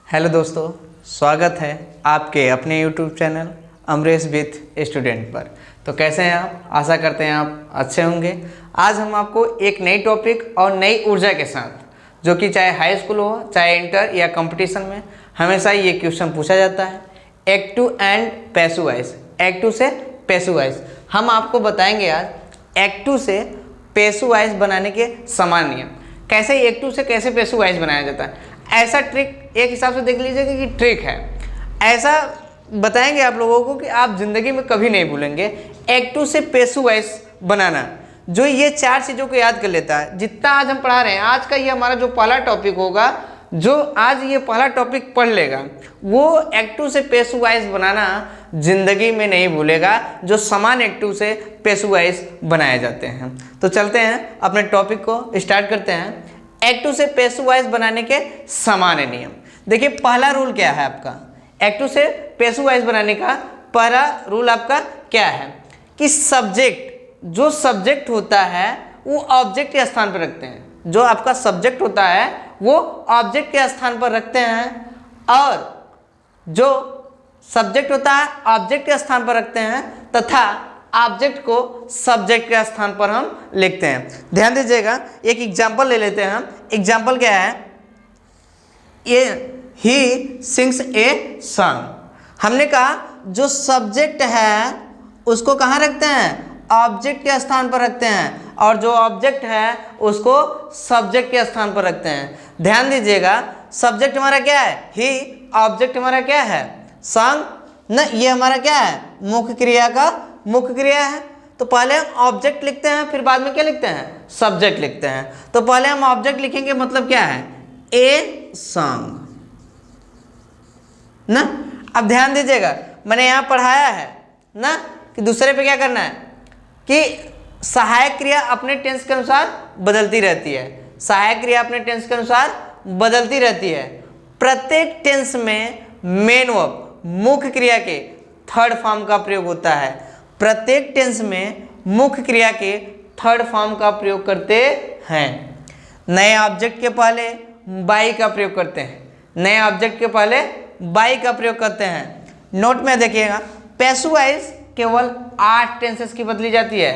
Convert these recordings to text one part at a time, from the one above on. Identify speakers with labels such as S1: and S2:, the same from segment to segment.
S1: Hello दोस्तों, स्वागत है आपके अपने YouTube channel Amresh with student पर। तो कैसे हैं आप? आशा करते हैं आप अच्छे होंगे। आज हम आपको एक नई टॉपिक और नई ऊर्जा के साथ, जो कि चाहे हाई स्कूल हो चाहे इंटर या कंपटीशन में हमेशा ये क्वेश्चन पूछा जाता है, active and passive voice. Active से पैसिव वॉइस हम आपको बताएंगे आज एक्टिव से पैसिव वॉइस बनाने के समान नियम। कैसे एक्टिव से कैसे पैसिव वॉइस बनाया जाता है, ऐसा ट्रिक एक हिसाब से देख लीजिएगा कि ट्रिक है, ऐसा बताएंगे आप लोगों को कि आप जिंदगी में कभी नहीं भूलेंगे। एक्टिव से पैसिव वॉइस बनाना, जो ये चार चीज़ों को याद कर लेता है, जितना आज हम पढ़ा रहे हैं, आज का ये हमारा जो पहला टॉपिक होगा, जो आज ये पहला टॉपिक पढ़ लेगा, वो एक्टिव से पैसिव वॉइस बनाना जिंदगी में नहीं भूलेगा, जो समान एक्टिव से पैसिव वॉइस बनाए जाते हैं। तो चलते हैं अपने टॉपिक को स्टार्ट करते हैं। एक्टिव से पैसिव वॉइस बनाने के सामान्य नियम। देखिए पहला रूल क्या है आपका, एक्टिव से पैसिव वॉइस बनाने का पहला रूल आपका क्या है कि सब्जेक्ट, जो सब्जेक्ट होता है वो ऑब्जेक्ट के स्थान पर रखते हैं। जो आपका सब्जेक्ट होता है वो ऑब्जेक्ट के स्थान पर रखते हैं, और जो सब्जेक्ट होता है ऑब्जेक्ट के स्थान पर रखते हैं, तथा ऑब्जेक्ट को सब्जेक्ट के स्थान पर हम लिखते हैं। ध्यान दीजिएगा, एक एग्जांपल ले लेते हैं हम। एग्जांपल क्या है, ये ही सिंग्स ए सॉन्ग। हमने कहा जो सब्जेक्ट है उसको कहाँ रखते हैं, ऑब्जेक्ट के स्थान पर रखते हैं, और जो ऑब्जेक्ट है उसको सब्जेक्ट के स्थान पर रखते हैं। ध्यान दीजिएगा, सब्जेक्ट हमारा क्या है ही, ऑब्जेक्ट हमारा क्या है सॉन्ग ना, ये हमारा क्या है मुख्य क्रिया का मुख्य क्रिया है। तो पहले हम ऑब्जेक्ट लिखते हैं, फिर बाद में क्या लिखते हैं, सब्जेक्ट लिखते हैं। तो पहले हम ऑब्जेक्ट लिखेंगे, मतलब क्या है, ए सॉन्ग ना। अब ध्यान दीजिएगा, मैंने यहाँ पढ़ाया है ना कि दूसरे पे क्या करना है कि सहायक क्रिया अपने टेंस के अनुसार बदलती रहती है। सहायक क्रिया अपने टेंस के अनुसार बदलती रहती है। प्रत्येक टेंस में मेन वर्ब मुख्य क्रिया के थर्ड फॉर्म का प्रयोग होता है। प्रत्येक टेंस में मुख्य क्रिया के थर्ड फॉर्म का प्रयोग करते हैं। नए ऑब्जेक्ट के पहले बाई का प्रयोग करते हैं, नए ऑब्जेक्ट के पहले बाई का प्रयोग करते हैं। नोट में देखिएगा, पैसिव वॉइस केवल 8 टेंसेस की बदली जाती है।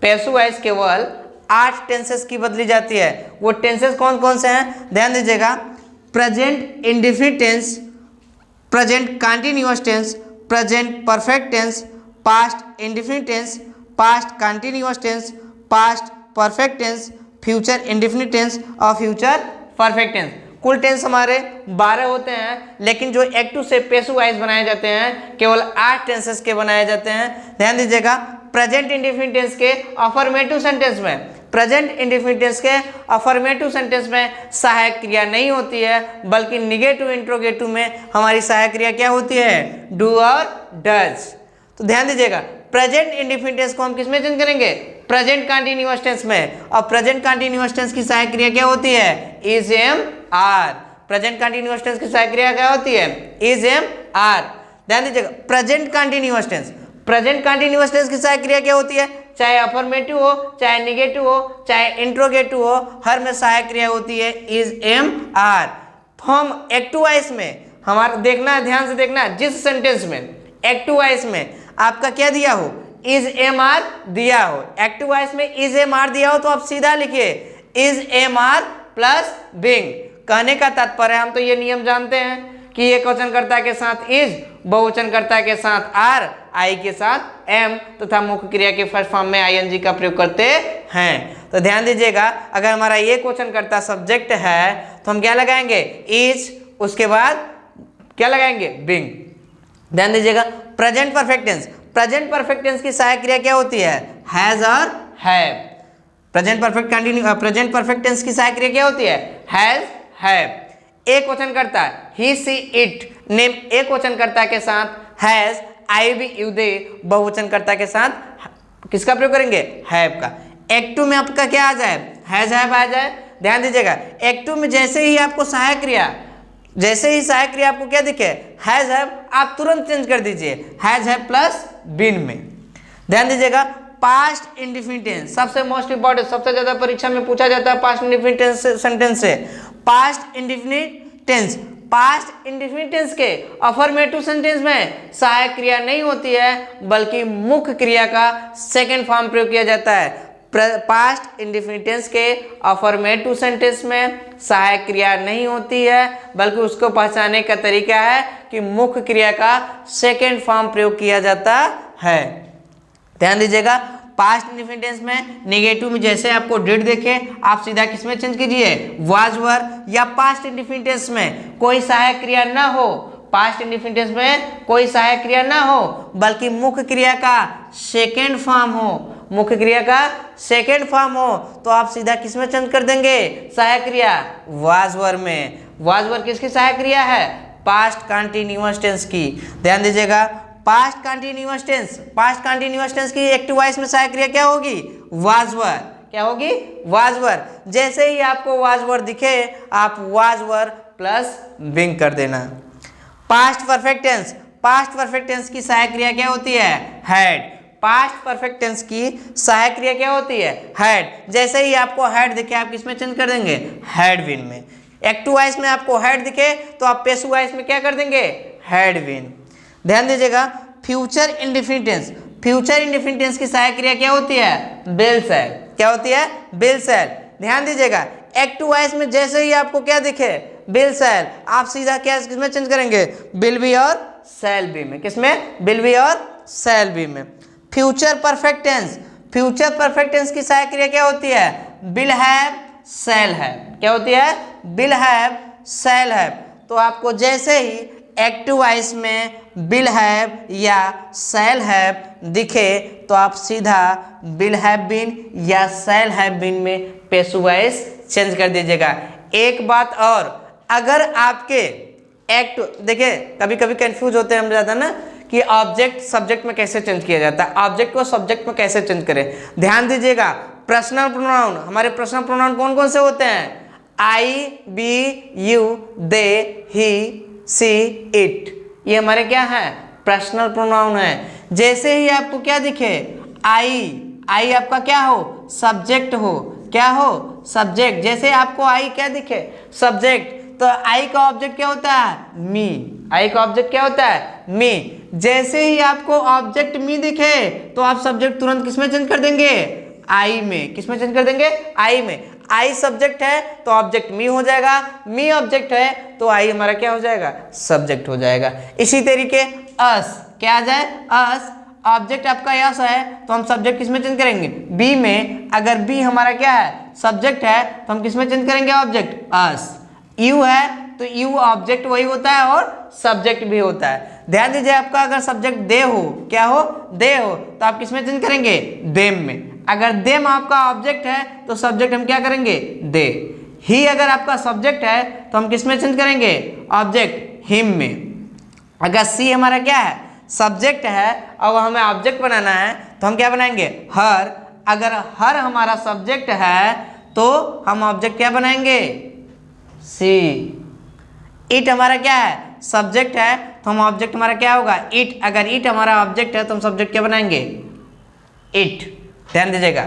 S1: पैसिव वॉइस केवल 8 टेंसेस की बदली जाती है। वो टेंसेस कौन कौन से हैं, ध्यान दीजिएगा, present indefinite tense, present continuous tense, present perfect tense, past indefinite tense, past continuous tense, past perfect tense, future indefinite tense और फ्यूचर परफेक्ट टेंस। कुल टेंस हमारे 12 होते हैं, लेकिन जो एक्टिव से पैसिव वॉइस बनाए जाते हैं केवल 8 टेंसेस के बनाए जाते हैं। ध्यान दीजिएगा, प्रेजेंट इंडेफिनिट टेंस के अफर्मेटिव सेंटेंस में, प्रेजेंट इंडेफिनिट टेंस के अफर्मेटिव सेंटेंस में सहायक क्रिया नहीं होती है, बल्कि निगेटिव इंट्रोगेटिव में हमारी सहायक क्रिया क्या होती है, डू और डज। तो ध्यान दीजिएगा, प्रेजेंट इंडेफिनिट टेंस को हम किस में चेंज करेंगे, प्रेजेंट कंटीन्यूअस टेंस में, और प्रेजेंट कंटीन्यूअस टेंस की सहायक क्रिया क्या होती है, is am are. Present continuous tense की सहायक क्रिया क्या होती है, इज एम आर। ध्यान दीजिएगा, present continuous tense, present continuous tense की सहायक क्रिया क्या होती है, चाहे अफर्मेटिव हो, चाहे निगेटिव हो, चाहे इंट्रोगेटिव हो, हर में सहायक क्रिया होती है इज एम आर। तो हम एक्टिव वॉइस में हमारा देखना है, ध्यान से देखना, जिस सेंटेंस में एक्टिव वॉइस में आपका क्या दिया हो, इज एम आर दिया हो, एक्टिव वॉइस में इज एम आर दिया हो, तो आप सीधा लिखिए is am are plus being. कहने का तात्पर्य, हम तो ये नियम जानते हैं कि एकवचनकर्ता के साथ इज, बहुवचनकर्ता के साथ आर, आई के साथ एम, तथा मुख्य क्रिया के फर्स्ट फॉर्म में आईएनजी का प्रयोग करते हैं। तो ध्यान दीजिएगा, अगर हमारा एकवचनकर्ता सब्जेक्ट है तो हम क्या लगाएंगे, इज, उसके बाद क्या लगाएंगे, बिंग। ध्यान दीजिएगा, present perfect tense, present perfect tense की सहायक क्रिया क्या होती है, हैज और have. Present perfect continue, present perfect tense की सहायक क्रिया क्या होती है, हैज हैव। एक वचन करता ही सी इट, नेम एक वचन करता के साथ has, I we you they बहुवचन करता के साथ किसका प्रयोग करेंगे, हैव का। एक्टिव में आपका क्या आ जाए, हैज हैव आ जाए। ध्यान दीजिएगा, एक्टिव में जैसे ही आपको सहायक क्रिया, जैसे ही सहायक क्रिया आपको क्या दिखे, हैज हैव, आप तुरंत चेंज कर दीजिए हैज हैव प्लस बीन में। ध्यान दीजिएगा, पास्ट इंडेफिनिट टेंस सबसे मोस्ट इंपॉर्टेंट, सबसे ज्यादा परीक्षा में पूछा जाता है पास्ट इंडेफिनिट टेंस सेंटेंस से। Past indefinite tense, past indefinite tense के अफर्मेटिव सेंटेंस में सहायक क्रिया नहीं होती है बल्कि मुख्य क्रिया का सेकंड फॉर्म प्रयोग किया जाता है। पास्ट इंडेफिनिट टेंस के अफर्मेटिव सेंटेंस में सहायक क्रिया नहीं होती है बल्कि उसको पहचानने का तरीका है कि मुख्य क्रिया का सेकंड फॉर्म प्रयोग किया जाता है। ध्यान दीजिएगा, पास्ट इंडेफिनिट टेंस में नेगेटिव में जैसे आपको डिड देखे आप सीधा किसमें चेंज कीजिए, वाज वर, या पास्ट इंडेफिनिट टेंस में कोई सहायक क्रिया ना हो, पास्ट इंडेफिनिट टेंस में कोई सहायक क्रिया ना हो बल्कि मुख्य क्रिया का सेकेंड फॉर्म हो, मुख्य क्रिया का सेकेंड फॉर्म हो तो आप सीधा किसमें चेंज कर देंगे, सहायक क्रिया वाज वर में। वाज वर किसकी सहायक क्रिया है, पास्ट कंटीन्यूअस टेंस की। ध्यान दीजिएगा, पास्ट कंटीन्यूअस टेंस की एक्टिव वॉइस में सहायक क्रिया क्या होगी, वाज वर। क्या होगी, वाज वर। जैसे ही आपको वाज वर दिखे आप वाज वर प्लस बीइंग कर देना। पास्ट परफेक्ट टेंस की सहायक क्रिया क्या होती है, हैड। पास्ट परफेक्ट टेंस की सहायक क्रिया क्या होती है, हैड। जैसे ही आपको हैड दिखे आप किसमें चेंज कर देंगे, हैड बीन में। एक्टिव वॉइस में आपको हैड दिखे तो आप पैसिव वॉइस में क्या कर देंगे, हैड बीन। ध्यान दीजिएगा, फ्यूचर इंडेफिनिट टेंस की सहायक क्रिया क्या होती है, विल शैल। क्या होती है, विल शैल। ध्यान दीजिएगा, एक्टिव वॉइस में जैसे ही आपको क्या दिखे, विल शैल, आप सीधा क्या किसमें चेंज करेंगे, विल बी और शैल बी में। किसमें, विल बी और शैल बी में। फ्यूचर परफेक्ट टेंस की सहायक क्रिया क्या होती है, विल हैव, शैल हैव। क्या होती है, विल हैव, शैल हैव। तो आपको जैसे ही एक्टिव वॉइस में विल हैव या शैल हैव दिखे तो आप सीधा विल हैव बीन या शैल हैव बीन में पैसिव वॉइस चेंज कर दीजिएगा। एक बात और, अगर आपके देखिए कभी कभी कंफ्यूज होते हैं हम ज़्यादा ना कि ऑब्जेक्ट सब्जेक्ट में कैसे चेंज किया जाता है, ऑब्जेक्ट को सब्जेक्ट में कैसे चेंज करें। ध्यान दीजिएगा, पर्सनल प्रोनाउन, हमारे पर्सनल प्रोनाउन कौन कौन से होते हैं, I, we, you, they, he, she, it, ये हमारे क्या है, पर्सनल प्रोनाउन है। जैसे ही आपको क्या दिखे, आई आपका क्या हो, सब्जेक्ट हो। क्या हो, सब्जेक्ट। जैसे आपको आई क्या दिखे, सब्जेक्ट, तो आई का ऑब्जेक्ट क्या होता है, मी। आई का ऑब्जेक्ट क्या होता है, मी। जैसे ही आपको ऑब्जेक्ट मी दिखे तो आप सब्जेक्ट तुरंत किसमें चेंज कर देंगे, आई में। किसमें चेंज कर देंगे, आई में। आई सब्जेक्ट है तो ऑब्जेक्ट मी हो जाएगा, मी ऑब्जेक्ट है तो आई हमारा क्या हो जाएगा, सब्जेक्ट हो जाएगा। इसी तरीके अस, क्या आ जाए, अस, ऑब्जेक्ट आपका यस है तो हम सब्जेक्ट किसमें चेंज करेंगे, बी में। अगर बी हमारा क्या है, सब्जेक्ट है तो हम किसमें चेंज करेंगे, ऑब्जेक्ट, अस। यू है तो यू ऑब्जेक्ट वही होता है और सब्जेक्ट भी होता है। ध्यान दीजिए, आपका अगर सब्जेक्ट दे हो, क्या हो, दे हो, तो आप किसमें चेंज करेंगे, देम में। अगर देम आपका ऑब्जेक्ट है तो सब्जेक्ट हम क्या करेंगे, दे। ही अगर आपका सब्जेक्ट है तो हम किसमें चेंज करेंगे, ऑब्जेक्ट, हिम में। अगर सी हमारा क्या है, सब्जेक्ट है और हमें ऑब्जेक्ट बनाना है तो हम क्या बनाएंगे, हर। अगर हर हमारा सब्जेक्ट है तो हम ऑब्जेक्ट क्या बनाएंगे, सी। इट हमारा क्या है, सब्जेक्ट है तो हम ऑब्जेक्ट हमारा क्या होगा, इट। अगर इट हमारा ऑब्जेक्ट है तो हम सब्जेक्ट क्या बनाएंगे, इट। ध्यान दीजिएगा,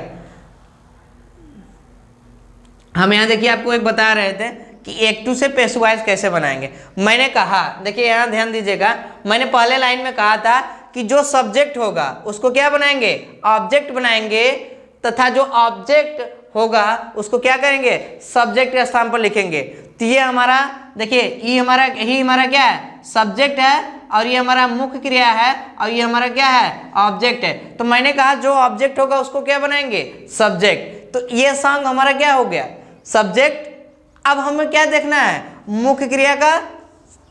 S1: हम यहाँ देखिए आपको एक बता रहे थे कि एक्टिव से पैसिव वॉइस कैसे बनाएंगे। मैंने कहा, देखिए यहाँ ध्यान दीजिएगा, मैंने पहले लाइन में कहा था कि जो सब्जेक्ट होगा उसको क्या बनाएंगे, ऑब्जेक्ट बनाएंगे, तथा जो ऑब्जेक्ट होगा उसको क्या करेंगे, सब्जेक्ट के स्थान पर लिखेंगे। तो ये हमारा देखिए, ही हमारा क्या है, सब्जेक्ट है, और ये हमारा मुख्य क्रिया है, और ये हमारा क्या है, ऑब्जेक्ट है। तो मैंने कहा जो ऑब्जेक्ट होगा उसको क्या बनाएंगे, सब्जेक्ट। तो ये सॉन्ग हमारा क्या हो गया, सब्जेक्ट। अब हमें क्या देखना है, मुख्य क्रिया का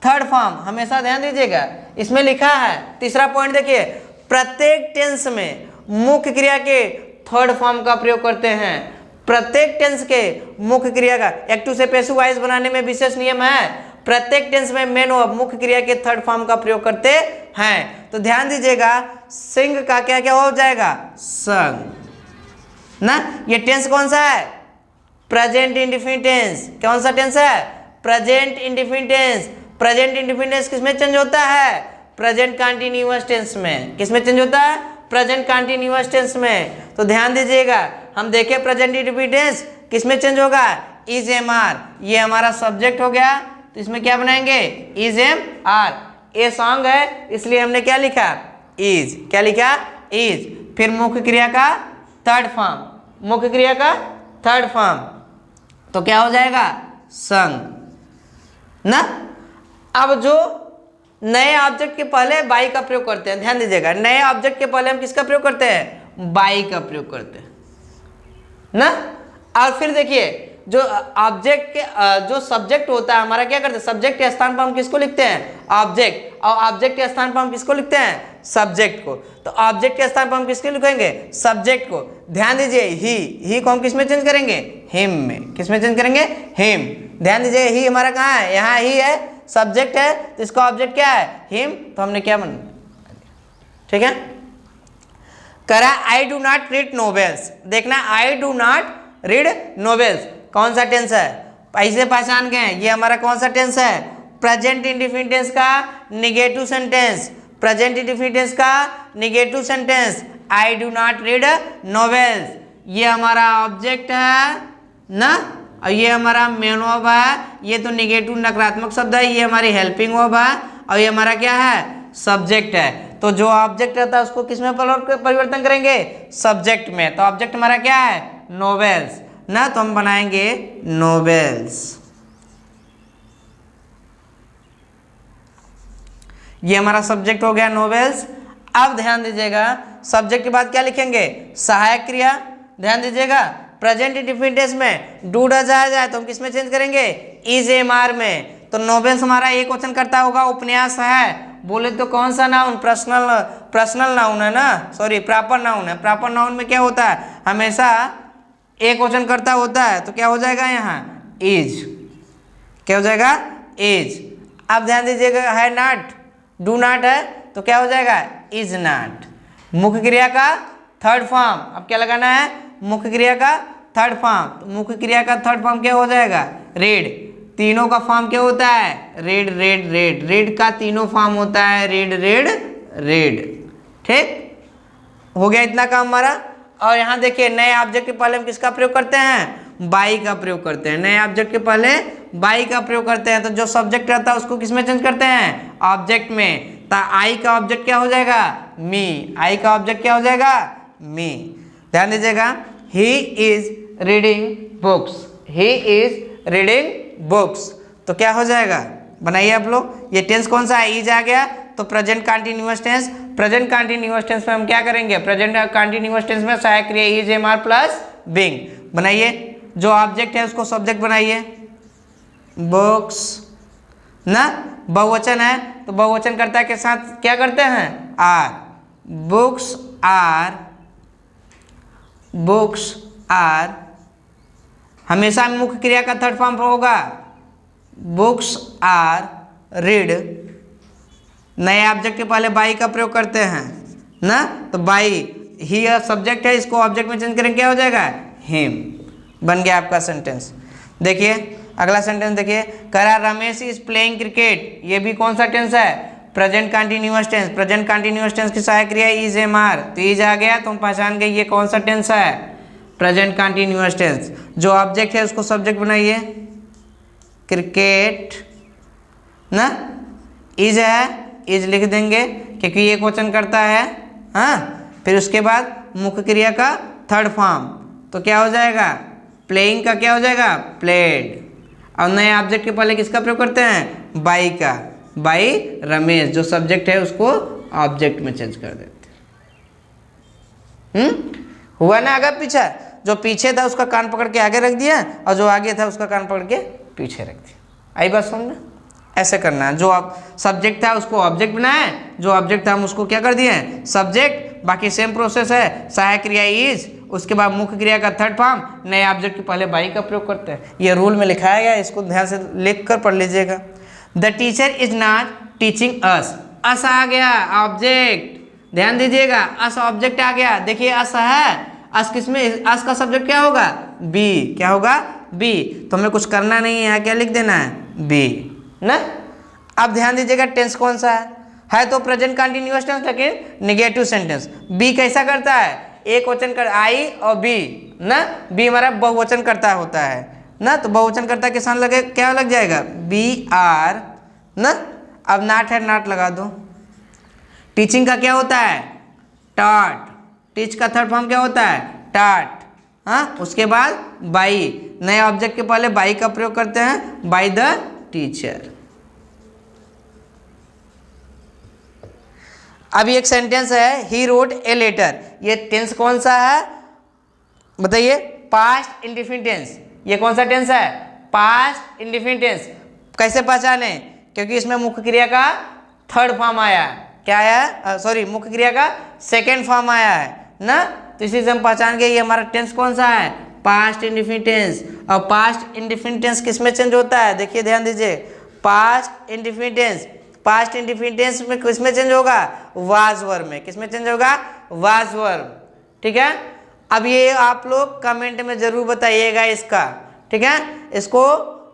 S1: थर्ड फॉर्म। हमेशा ध्यान दीजिएगा, इसमें लिखा है, तीसरा पॉइंट देखिए, प्रत्येक टेंस में मुख्य क्रिया के थर्ड फॉर्म का प्रयोग करते हैं। प्रत्येक टेंस के मुख्य क्रिया का एक्टिव से पैसिव वॉइस बनाने में विशेष नियम है, प्रत्येक टेंस में मेन और मुख्य क्रिया के थर्ड फॉर्म का प्रयोग करते हैं। तो ध्यान दीजिएगा, सिंग का क्या क्या हो जाएगा, संग ना। ये टेंस कौन सा है, प्रेजेंट इंडेफिनिट टेंस। कौन सा टेंस है, present indefinite tense. Present indefinite tense किसमें चेंज होता है, प्रेजेंट कंटीन्यूअस टेंस में। किसमें चेंज होता है, प्रेजेंट कंटीन्यूअस टेंस में। तो ध्यान दीजिएगा, हम देखें प्रेजेंट इंडेफिनिट टेंस किसमें चेंज होगा, इज एम आर। ये हमारा सब्जेक्ट हो गया, तो इसमें क्या बनाएंगे, is am are. A song है इसलिए हमने क्या लिखा, इज। क्या लिखा, इज। फिर मुख्य क्रिया का थर्ड फॉर्म, मुख्य क्रिया का थर्ड फॉर्म तो क्या हो जाएगा, संग ना। अब जो नए ऑब्जेक्ट के पहले बाई का प्रयोग करते हैं, ध्यान दीजिएगा, नए ऑब्जेक्ट के पहले हम किसका प्रयोग करते हैं, बाई का प्रयोग करते हैं ना। और फिर देखिए जो ऑब्जेक्ट के जो सब्जेक्ट होता है हमारा, क्या करते हैं, सब्जेक्ट के स्थान पर हम किसको लिखते हैं, ऑब्जेक्ट, और ऑब्जेक्ट के स्थान पर हम किसको लिखते हैं, सब्जेक्ट को। तो ऑब्जेक्ट के स्थान पर हम किसको लिखेंगे, सब्जेक्ट को। ध्यान दीजिए ही को हम किस में चेंज करेंगे, हिम में। किस में चेंज करेंगे, हिम। ध्यान दीजिए ही हमारा कहाँ है, यहाँ ही है, सब्जेक्ट है, तो इसका ऑब्जेक्ट क्या है, हिम। तो हमने क्या बना, ठीक है। करा I do not read novels. देखना I do not read novels कौन सा टेंस है, ऐसे पहचान गए, ये हमारा कौन सा टेंस है, प्रेजेंट इंडेफिनिट टेंस का negative sentence. Present indefinite tense का negative sentence, I do not read novels, ये हमारा ऑब्जेक्ट है ना, और ये हमारा मेन वर्ब है, ये तो निगेटिव नकारात्मक शब्द है, ये हमारी हेल्पिंग वर्ब है, और ये हमारा क्या है, सब्जेक्ट है। तो जो ऑब्जेक्ट रहता है उसको किस में परिवर्तन करेंगे, सब्जेक्ट में। तो ऑब्जेक्ट हमारा क्या है, नोवेल्स ना, तो हम बनाएंगे नोवेल्स। ये हमारा सब्जेक्ट हो गया नोवेल्स। अब ध्यान दीजिएगा सब्जेक्ट के बाद क्या लिखेंगे, सहायक क्रिया। ध्यान दीजिएगा प्रेजेंट इंडेफिनिट टेंस में डू डज आ जाए तो हम किस में चेंज करेंगे, इज एम आर में। तो नोवेल्स हमारा एक वचन करता होगा, उपन्यास है, बोले तो कौन सा नाउन, पर्सनल नाउन है ना, सॉरी प्रॉपर नाउन है। प्रॉपर नाउन में क्या होता है, हमेशा एक वचन करता होता है, तो क्या हो जाएगा यहाँ, इज। क्या हो जाएगा, इज। अब ध्यान दीजिएगा है नॉट, डू नॉट है, तो क्या हो जाएगा, इज नॉट। मुख्य क्रिया का थर्ड फॉर्म, अब क्या लगाना है, मुख्य क्रिया का थर्ड फॉर्म। तो मुख्य क्रिया का थर्ड फॉर्म क्या हो जाएगा, रीड। तीनों का फॉर्म क्या होता है, रीड रेड रेड। रीड का तीनों फॉर्म होता है, रीड रेड रेड। ठीक हो गया इतना काम हमारा। और यहाँ देखिए नए ऑब्जेक्ट के पहले हम किसका प्रयोग करते हैं, बाई का प्रयोग करते हैं। नए ऑब्जेक्ट के पहले बाई का प्रयोग करते हैं, तो जो सब्जेक्ट रहता है उसको किसमें चेंज करते हैं, ऑब्जेक्ट में। तो आई का ऑब्जेक्ट क्या हो जाएगा, मी। आई का ऑब्जेक्ट क्या हो जाएगा, मी। ध्यान दीजिएगा he is reading books, he is reading books, तो क्या हो जाएगा, बनाइए आप लोग। ये टेंस कौन सा है, इज आ गया, तो present continuous tense. Present continuous tense में हम क्या करेंगे, प्रेजेंट कंटीन्यूअस टेंस में सहायक क्रिया is am are plus being. बनाइए, जो ऑब्जेक्ट है उसको सब्जेक्ट बनाइए, बुक्स ना, बहुवचन है तो बहुवचन कर्ता के साथ क्या करते हैं, आर। बुक्स आर हमेशा मुख्य क्रिया का थर्ड फॉर्म होगा, बुक्स आर रीड। नए ऑब्जेक्ट के पहले बाई का प्रयोग करते हैं ना, तो बाई ही सब्जेक्ट है, इसको ऑब्जेक्ट में चेंज करेंगे, क्या हो जाएगा, हिम। बन गया आपका सेंटेंस। देखिए अगला सेंटेंस देखिए, करा रमेश इज प्लेइंग क्रिकेट। ये भी कौन सा टेंस है, present continuous tense. Present continuous tense की सहायक क्रिया इज एम आर, तो इज आ गया तो हम पहचान गए ये कौन सा टेंस है, प्रेजेंट कंटिन्यूअस टेंस। जो ऑब्जेक्ट है उसको सब्जेक्ट बनाइए, क्रिकेट ना, इज है, इज लिख देंगे क्योंकि एक वचन करता है। हाँ, फिर उसके बाद मुख्य क्रिया का थर्ड फॉर्म, तो क्या हो जाएगा, प्लेइंग का क्या हो जाएगा, प्लेड। और नए ऑब्जेक्ट के पहले किसका प्रयोग करते हैं, बाई का। बाई रमेश, जो सब्जेक्ट है उसको ऑब्जेक्ट में चेंज कर देते हैं। हुआ ना आगे पीछे, जो पीछे था उसका कान पकड़ के आगे रख दिया, और जो आगे था उसका कान पकड़ के पीछे रख दिया। आई बात समझ में, ऐसे करना है। जो सब्जेक्ट था उसको ऑब्जेक्ट बनाए, जो ऑब्जेक्ट था हम उसको क्या कर दिए, सब्जेक्ट। बाकी सेम प्रोसेस है, सहायक क्रिया इज, उसके बाद मुख्य क्रिया का थर्ड फॉर्म, नए ऑब्जेक्ट के पहले बाई का प्रयोग करते हैं। ये रूल में लिखाया गया है, इसको ध्यान से लिख कर पढ़ लीजिएगा। The teacher is not teaching us. Us आ गया ऑब्जेक्ट, ध्यान दीजिएगा, अस ऑब्जेक्ट आ गया। देखिए अस है, अस किसमें, अस का सब्जेक्ट क्या होगा, बी। क्या होगा, बी। तो हमें कुछ करना नहीं है, क्या लिख देना है, बी ना। अब ध्यान दीजिएगा टेंस कौन सा है तो प्रेजेंट कंटिन्यूअस टेंस, लेकिन निगेटिव सेंटेंस। बी कैसा करता है, एक वचन कर, आई और बी ना, बी हमारा बहुवचन करता होता है ना, तो बहुवचनकर्ता के साथ लगे क्या लग जाएगा, बी आर ना। अब नाट है, नाट लगा दो। टीचिंग का क्या होता है, टॉट। टीच का थर्ड फॉर्म क्या होता है, टाट। हाँ, उसके बाद बाई, नए ऑब्जेक्ट के पहले बाई का प्रयोग करते हैं, बाई द टीचर। अब एक सेंटेंस है, ही रोट ए लेटर। ये टेंस कौन सा है बताइए, पास्ट इंडेफिनिट टेंस। ये कौन सा टेंस है, पास्ट इंडेफिनिट टेंस। कैसे पहचाने, क्योंकि इसमें मुख्य क्रिया का थर्ड फॉर्म आया है। क्या आया, सॉरी, मुख्य क्रिया का सेकेंड फॉर्म आया है ना, तो इसी से हम पहचान गए ये हमारा टेंस कौन सा है, पास्ट इंडेफिनिट टेंस। और पास्ट इंडेफिनिट टेंस किस में चेंज होता है, देखिए ध्यान दीजिए, past indefinite tense, past indefinite tense में किस में चेंज होगा, वाज वर्ब में। किस में चेंज होगा, वाज वर्ब। ठीक है, अब ये आप लोग कमेंट में जरूर बताइएगा इसका। ठीक है, इसको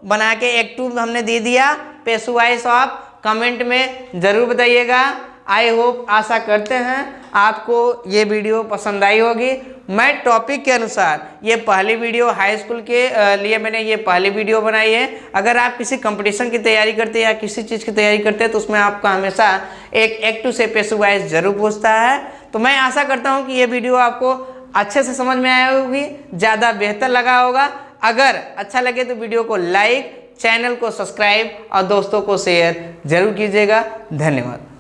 S1: बना के एक टू हमने दे दिया, पेशु वाइस आप कमेंट में जरूर बताइएगा। आई होप, आशा करते हैं आपको ये वीडियो पसंद आई होगी। मैं टॉपिक के अनुसार ये पहली वीडियो हाई स्कूल के लिए मैंने ये पहली वीडियो बनाई है। अगर आप किसी कंपटीशन की तैयारी करते हैं या किसी चीज़ की तैयारी करते हैं तो उसमें आपका हमेशा एक एक्टिव से पेशु वाइज जरूर पूछता है। तो मैं आशा करता हूँ कि ये वीडियो आपको अच्छे से समझ में आया होगी, ज़्यादा बेहतर लगा होगा। अगर अच्छा लगे तो वीडियो को लाइक, चैनल को सब्सक्राइब और दोस्तों को शेयर जरूर कीजिएगा। धन्यवाद।